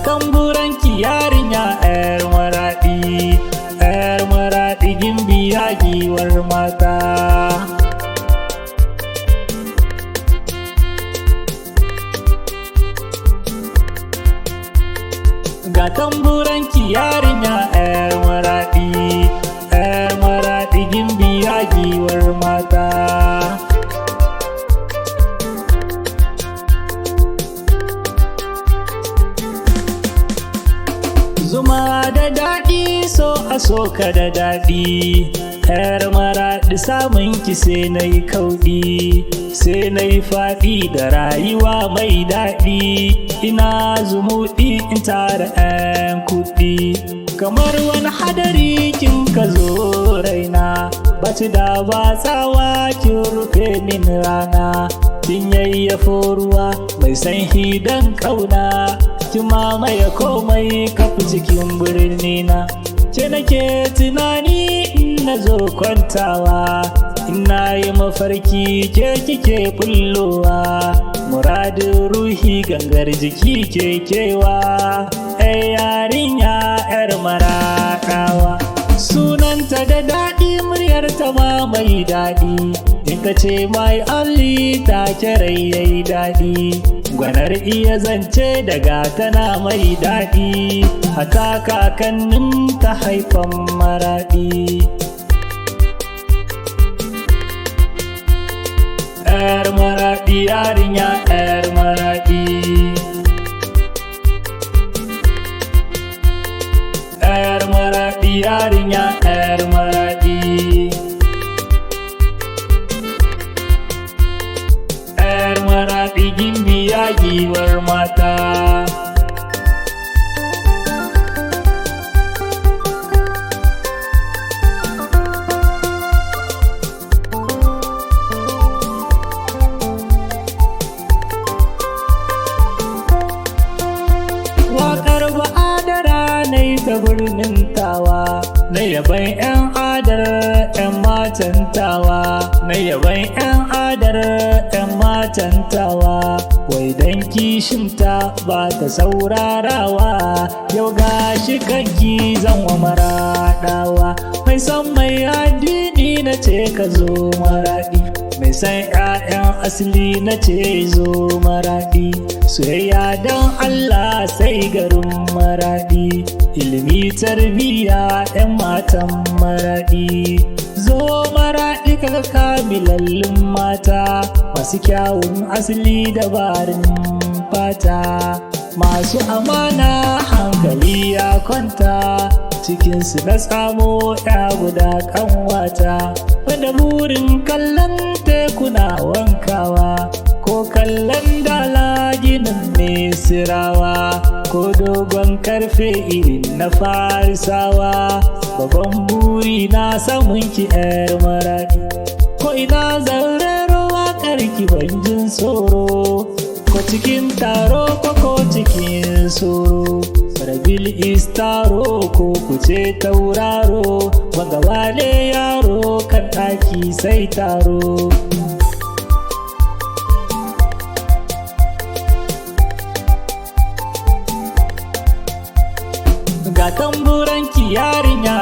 tamburanki yarinya yar maradi gimbiya giwar mata. Ga tamburanki yarinya yar maradi gimbiya giwar mata. Zuma da daɗi so a soka da daɗi, yar maraɗi samun ki sai na yi kauɗi, sai na yi faɗi da rayuwa mai daɗi. Ina zumuɗi in tara 'yan kuɗi, kamar wani hadari kin ka zo raina, baci da ba tsawa kin rufe min rana, kin yayyafo ruwa mai sanyi dan ƙauna, kin mamaye komai kafi cikin birni na. Ke nake tunani in na zo kwantawa, ina yi mafarki ke kike bullowa, muradin ruhi gangar jiki ke kewa. Ai yarinya yar maraɗawa, sunanta da daɗi muryarta ma mai daɗi, in ka ce mai alli ta kirai yayi daɗi. Gwanar iya zance daga tana mai daɗi, hata kakannin ta haifan maraɗi. Yar maraɗi yarinya yar maraɗi, yar maraɗi yarinya yar maraɗi, yar maraɗi gimbiya giwar mata. Waƙar ba'adara na yi ta birnin tawa, na yaban 'yan adar 'yan matan tawa, na yaban 'yan adar 'yan matan tawa. Wai dan kishinta ba ta saurarawa, yau gashi kanki zan wa maraɗawa. Mai san mai addini na ce ka zo maraɗi, mai san 'ya'yan asali na ce zo maraɗi. Soyayya don Allah sai garin maraɗi, ilimi tarbiyya 'yan matan maraɗi. Zo maraɗi kaga kamilallin mata, masu kyawun asali dabarun fata, masu amana hankali ya kwanta, cikinsu na tsamo ya guda kanwata, wanda burin kallon tekuna wankawa, ko kallon dala ginin Misirawa, ko dogon karfe irin na Farisawa. Babban buri na samun ki yar maraɗi, ko ina zauraro waƙar ki ban jin tsoro, ko cikin taro ko cikin soro. Rablou STARO ko kuce tauraro, wanga wane yaro kan ɗaki sai taro. Ga tamburanki yarinya